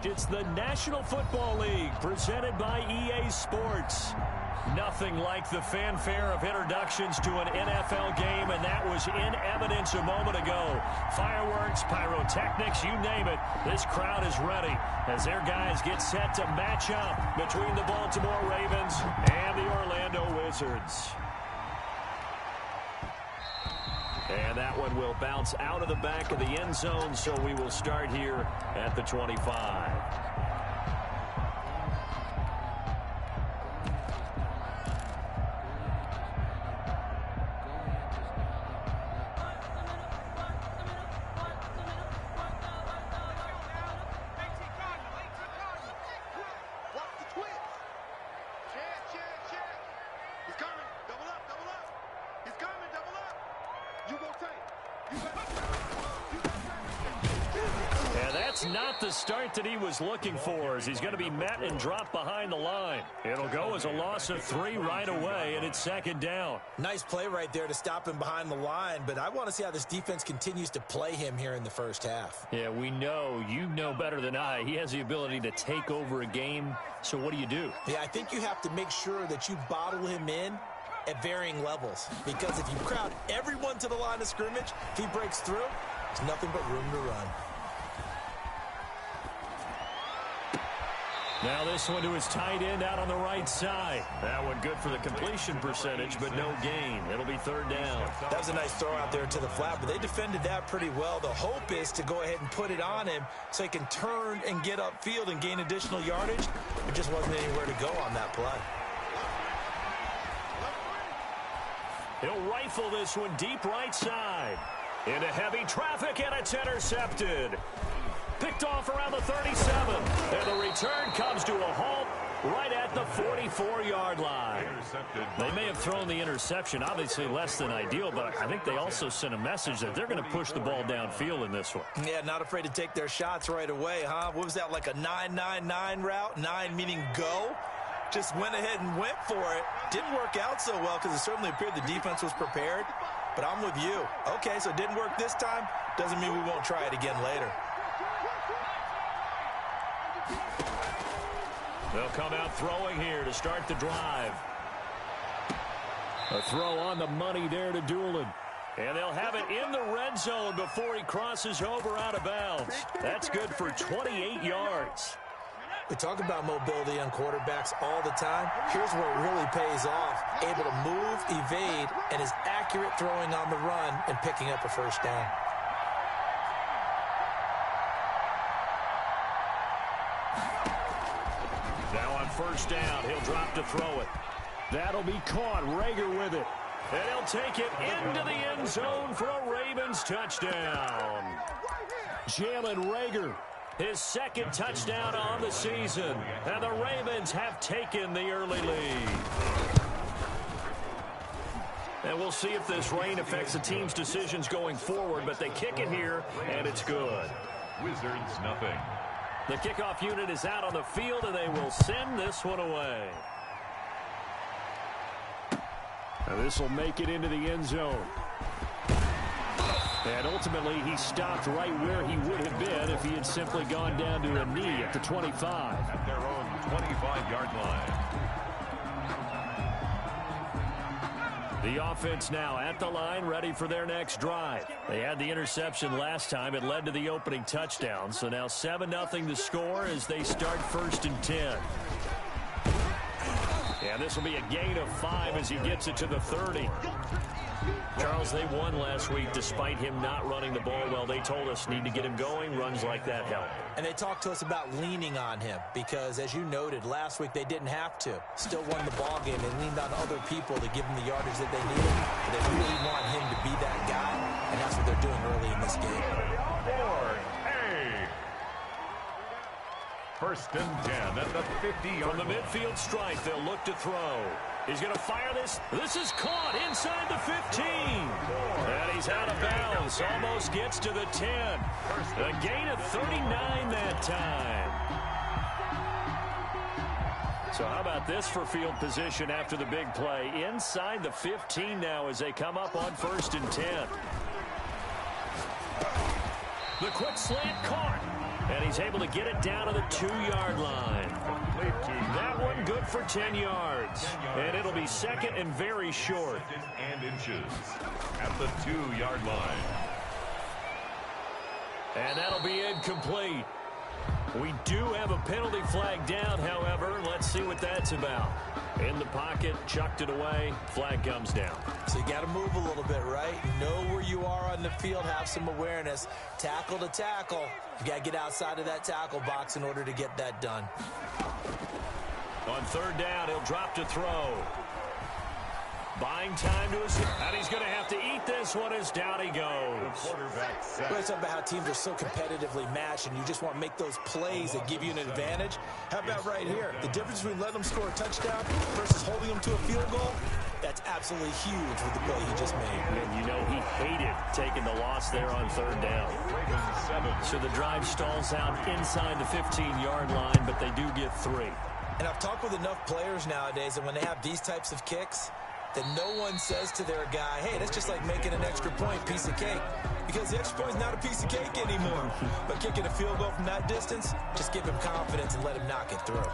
It's the National Football League presented by EA Sports. Nothing like the fanfare of introductions to an NFL game, and that was in evidence a moment ago. Fireworks, pyrotechnics, you name it. This crowd is ready as their guys get set to match up between the Baltimore Ravens and the Orlando Wizards. And that one will bounce out of the back of the end zone, so we will start here at the 25. Not the start that he was looking for, as he's going to be met and dropped behind the line. It'll go as a loss of 3 right away, and it's second down. Nice play right there to stop him behind the line, but I want to see how this defense continues to play him here in the first half. Yeah, we know. You know better than I. He has the ability to take over a game, so what do? Yeah, I think you have to make sure that you bottle him in at varying levels, because if you crowd everyone to the line of scrimmage, if he breaks through, there's nothing but room to run. Now this one to his tight end out on the right side. That one good for the completion percentage, but no gain. It'll be third down. That was a nice throw out there to the flat, but they defended that pretty well. The hope is to go ahead and put it on him so he can turn and get upfield and gain additional yardage. There just wasn't anywhere to go on that play. He'll rifle this one deep right side. Into heavy traffic, and it's intercepted. Picked off around the 37. And the return comes to a halt right at the 44-yard line. They may have thrown the interception, obviously less than ideal, but I think they also sent a message that they're going to push the ball downfield in this one. Yeah, not afraid to take their shots right away, huh? What was that, like a 9-9-9 route? 9 meaning go? Just went ahead and went for it. Didn't work out so well because it certainly appeared the defense was prepared. But I'm with you. Okay, so it didn't work this time. Doesn't mean we won't try it again later. They'll come out throwing here to start the drive. A throw on the money there to Doolin. And they'll have it in the red zone before he crosses over out of bounds. That's good for 28 yards. We talk about mobility on quarterbacks all the time. Here's where it really pays off. Able to move, evade, and is accurate throwing on the run and picking up a first down. Now on first down, he'll drop to throw it. That'll be caught. Rager with it. And he'll take it into the end zone for a Ravens touchdown. Jalen Rager, his second touchdown on the season. And the Ravens have taken the early lead. And we'll see if this rain affects the team's decisions going forward, but they kick it here, and it's good. Wizards, nothing. The kickoff unit is out on the field, and they will send this one away. Now this will make it into the end zone. And ultimately, he stopped right where he would have been if he had simply gone down to a knee at the 25. At their own 25-yard line. The offense now at the line, ready for their next drive. They had the interception last time. It led to the opening touchdown. So now 7-0 the score as they start 1st and 10. And this will be a gain of 5 as he gets it to the 30. Charles, they won last week despite him not running the ball well. They told us need to get him going. Runs like that help. And they talked to us about leaning on him because, as you noted, last week they didn't have to. Still won the ball game. They leaned on other people to give them the yardage that they needed. But they really want him to be that guy, and that's what they're doing early in this game. First and 10 at the 50-yard From the midfield stripe, they'll look to throw. He's going to fire this. This is caught inside the 15. And he's out of bounds. Almost gets to the 10. A gain of 39 that time. So how about this for field position after the big play? Inside the 15 now as they come up on 1st and 10. The quick slant caught. And he's able to get it down to the 2-yard line. That one good for 10 yards. And it'll be second and very short. And inches at the 2-yard line. And that'll be incomplete. We do have a penalty flag down, however. Let's see what that's about. In the pocket, chucked it away, flag comes down. So you got to move a little bit, right? Know where you are on the field, have some awareness. Tackle to tackle. You got to get outside of that tackle box in order to get that done. On third down, he'll drop to throw. Buying time to his, and he's going to have to eat this one as down he goes. We're talking about how teams are so competitively matched, and you just want to make those plays that give you an advantage. How about right here? The difference between letting them score a touchdown versus holding them to a field goal, that's absolutely huge with the play he just made. And you know he hated taking the loss there on third down. So the drive stalls out inside the 15-yard line, but they do get 3. And I've talked with enough players nowadays, and when they have these types of kicks, that no one says to their guy, hey, that's just like making an extra point, piece of cake. Because the extra point is not a piece of cake anymore. But kicking a field goal from that distance, just give him confidence and let him knock it through.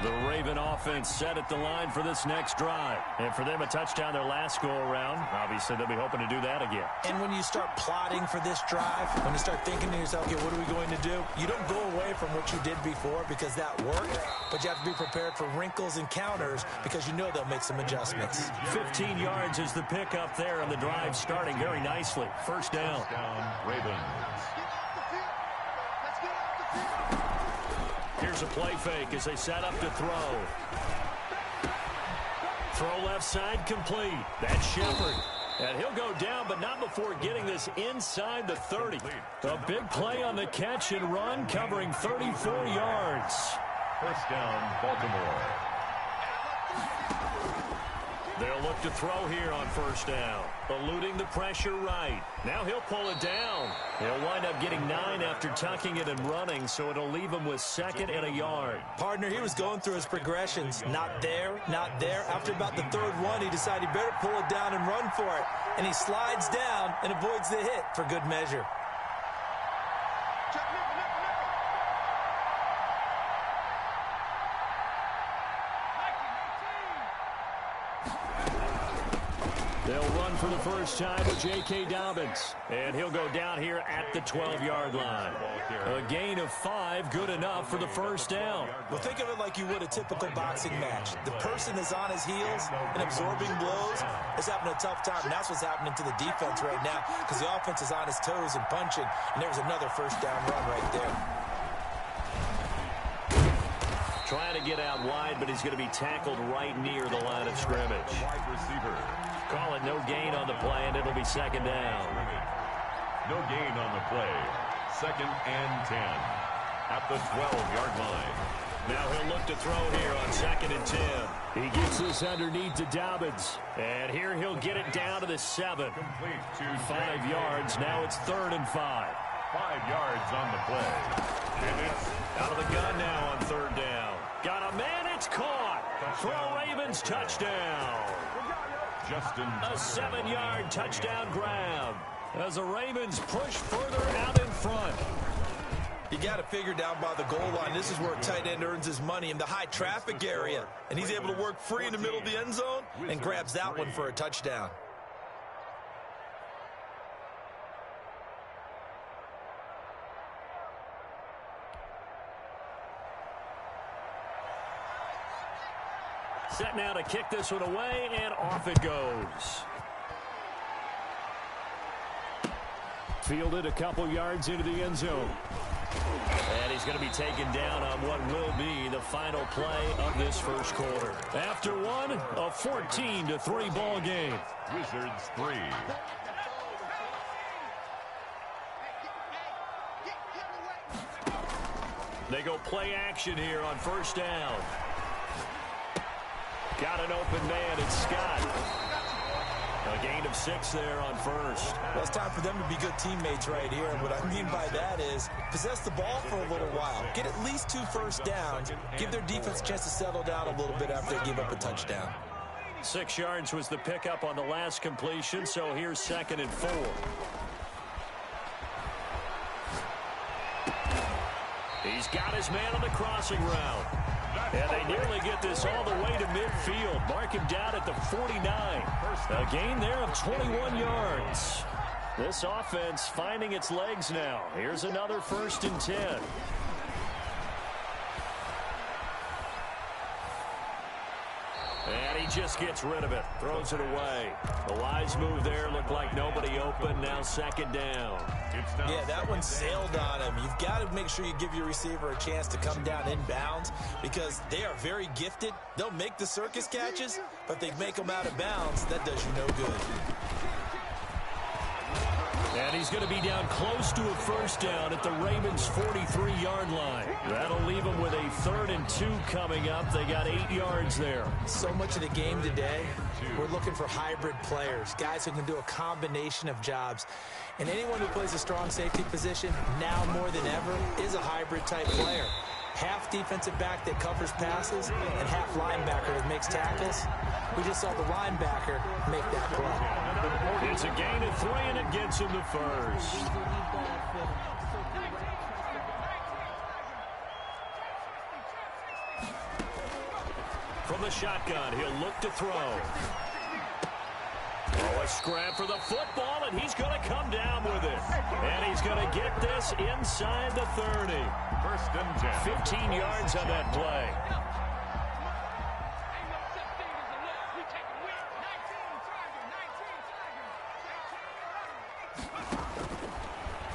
The Raven offense set at the line for this next drive. And for them, a touchdown their last go-around. Obviously, they'll be hoping to do that again. And when you start plotting for this drive, when you start thinking to yourself, okay, what are we going to do? You don't go away from what you did before because that worked, but you have to be prepared for wrinkles and counters because you know they'll make some adjustments. 15 yards is the pickup there, and the drive starting very nicely. First down. Ravens. Here's a play fake as they set up to throw. Throw left side complete. That's Shepard. And he'll go down, but not before getting this inside the 30. A big play on the catch and run, covering 34 yards. First down, Baltimore. They'll look to throw here on first down. Eluding the pressure right. Now he'll pull it down. He'll wind up getting 9 after tucking it and running, so it'll leave him with 2nd and a yard. Partner, he was going through his progressions. Not there, not there. After about the 3rd one, he decided he better pull it down and run for it. And he slides down and avoids the hit for good measure. They'll run for the first time with J.K. Dobbins. And he'll go down here at the 12-yard line. A gain of 5, good enough for the first down. Well, think of it like you would a typical boxing match. The person is on his heels and absorbing blows is having a tough time. And that's what's happening to the defense right now because the offense is on his toes and punching. And there's another first down run right there. Trying to get out wide, but he's going to be tackled right near the line of scrimmage. Wide receiver. Call it no gain on the play, and it'll be 2nd down. No gain on the play. 2nd and 10 at the 12-yard line. Now he'll look to throw here on 2nd and 10. He gets this underneath to Dobbins. And here he'll get it down to the 7. Complete to 5 yards. Now it's 3rd and 5. 5 yards on the play. And it's Out of the gun now on 3rd down. Got a man, it's caught. Throw Ravens touchdown. Justin. A 7-yard touchdown grab as the Ravens push further out in front. You got to figure down by the goal line. This is where a tight end earns his money in the high traffic area. And he's able to work free in the middle of the end zone and grabs that one for a touchdown. Set now to kick this one away, and off it goes. Fielded a couple yards into the end zone. And he's going to be taken down on what will be the final play of this first quarter. After one, a 14-3 ball game. Wizards 3. They go play action here on first down. Got an open man, it's Scott. A gain of 6 there on first. Well, it's time for them to be good teammates right here. And what I mean by that is possess the ball for a little while. Get at least 2 first downs. Give their defense a chance to settle down a little bit after they give up a touchdown. 6 yards was the pickup on the last completion, so here's 2nd and 4. He's got his man on the crossing route. And they nearly get this all the way to midfield. Mark him down at the 49. A gain there of 21 yards. This offense finding its legs now. Here's another 1st and 10. And he just gets rid of it. Throws it away. The wise move there. Looked like nobody open. Now 2nd down. Yeah, that one sailed on him. You've got to make sure you give your receiver a chance to come down inbounds because they are very gifted. They'll make the circus catches, but they make them out of bounds. That does you no good. And he's going to be down close to a 1st down at the Ravens' 43-yard line. That'll leave them with a 3rd and 2 coming up. They got 8 yards there. So much of the game today, we're looking for hybrid players, guys who can do a combination of jobs. And anyone who plays a strong safety position, now more than ever, is a hybrid-type player. Half defensive back that covers passes and half linebacker that makes tackles. We just saw the linebacker make that play. It's a gain of 3, and it gets him the 1st. From the shotgun, he'll look to throw. Oh, a scrap for the football, and he's going to come down with it. And he's going to get this inside the 30. 1st and 10. 15 yards on that play.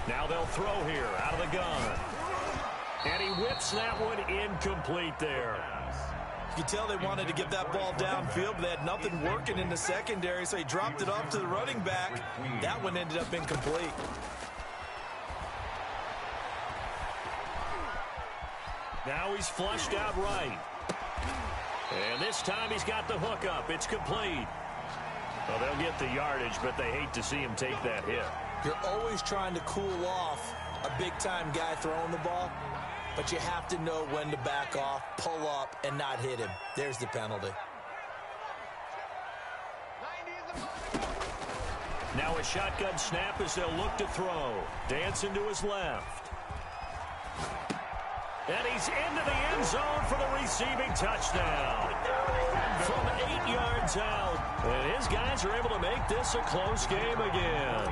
Now they'll throw here out of the gun. And he whips that one incomplete there. You can tell they wanted to get that ball downfield, but they had nothing working in the secondary, so he dropped it off to the running back. That one ended up incomplete. Now he's flushed out right. And this time he's got the hook up. It's complete. Well, they'll get the yardage, but they hate to see him take that hit. You're always trying to cool off a big-time guy throwing the ball, but you have to know when to back off, pull up, and not hit him. There's the penalty. Now a shotgun snap as they'll look to throw. Dancing to his left. And he's into the end zone for the receiving touchdown. From 8 yards out. And his guys are able to make this a close game again.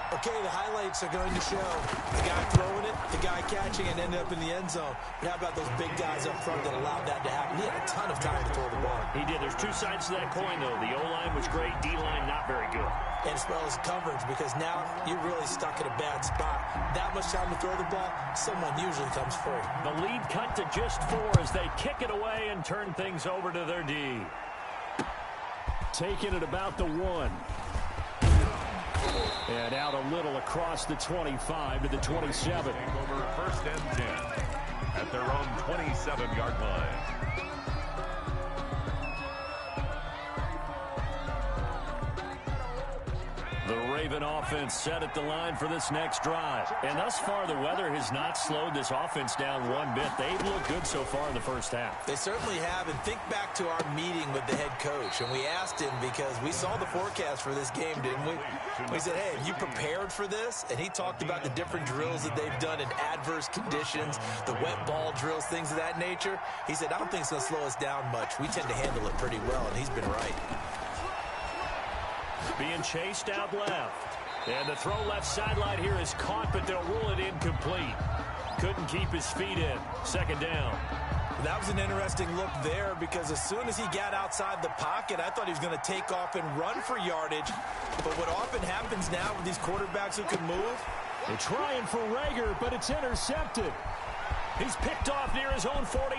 Okay, the highlights are going to show the guy throwing it, the guy catching it, and ended up in the end zone. But how about those big guys up front that allowed that to happen? He had a ton of time to throw the ball. He did. There's 2 sides to that coin, though. The O-line was great. D-line, not very good. And as well as coverage, because now you're really stuck in a bad spot. That much time to throw the ball, someone usually comes free. The lead cut to just 4 as they kick it away and turn things over to their D. Taking it about the 1. And out a little across the 25 to the 27. Over 1st and 10 at their own 27-yard line. The Raven offense set at the line for this next drive. And thus far, the weather has not slowed this offense down one bit. They've looked good so far in the first half. They certainly have. And think back to our meeting with the head coach. And we asked him because we saw the forecast for this game, didn't we? We said, hey, have you prepared for this? And he talked about the different drills that they've done in adverse conditions, the wet ball drills, things of that nature. He said, I don't think it's going to slow us down much. We tend to handle it pretty well, and he's been right. Being chased out left. And the throw left sideline here is caught, but they'll rule it incomplete. Couldn't keep his feet in. 2nd down. That was an interesting look there because as soon as he got outside the pocket, I thought he was going to take off and run for yardage. But what often happens now with these quarterbacks who can move? They're trying for Rager, but it's intercepted. He's picked off near his own 48.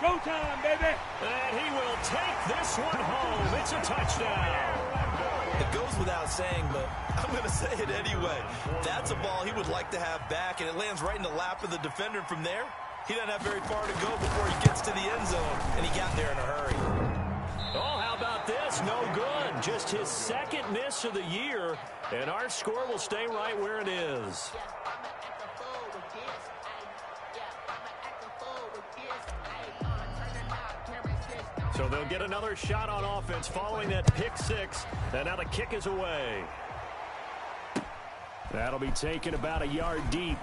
Go time, baby! And he will take this one home. It's a touchdown. It goes without saying, but I'm going to say it anyway. That's a ball he would like to have back, and it lands right in the lap of the defender. From there, he doesn't have very far to go before he gets to the end zone, and he got there in a hurry. Oh, how about this? No good. Just his 2nd miss of the year, and our score will stay right where it is. So So they'll get another shot on offense following that pick six. And now the kick is away. That'll be taken about a yard deep.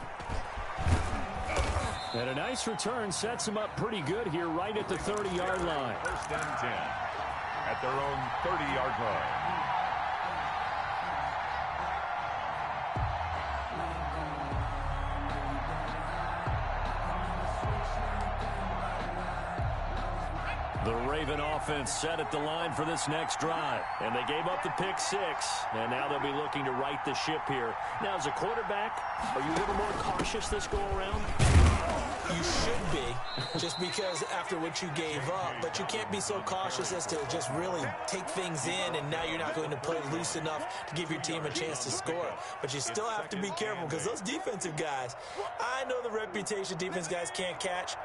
And a nice return sets them up pretty good here right at the 30-yard line. First and 10 at their own 30-yard line. The Raven offense set at the line for this next drive. And they gave up the pick six. And now they'll be looking to right the ship here. Now, as a quarterback, are you a little more cautious this go-around? You should be, just because after what you gave up. But you can't be so cautious as to just really take things in, and now you're not going to play loose enough to give your team a chance to score. But you still have to be careful, because those defensive guys, I know the reputation defense guys can't catch.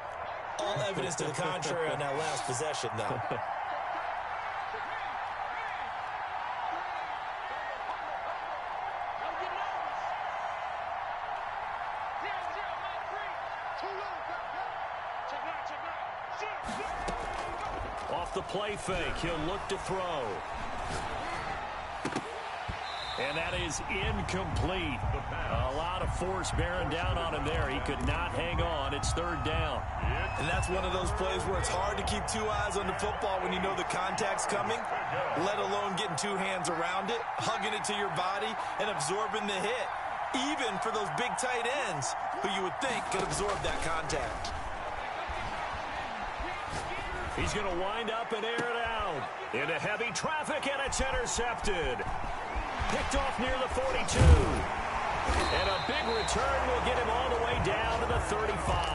All evidence to the contrary on that last possession, though. Off the play fake, he'll look to throw. And that is incomplete. A lot of force bearing down on him there. He could not hang on. It's third down. And that's one of those plays where it's hard to keep two eyes on the football when you know the contact's coming, let alone getting two hands around it, hugging it to your body, and absorbing the hit, even for those big tight ends who you would think could absorb that contact. He's going to wind up and air it out into heavy traffic, and it's intercepted. Picked off near the 42. And a big return will get him all the way down to the 35.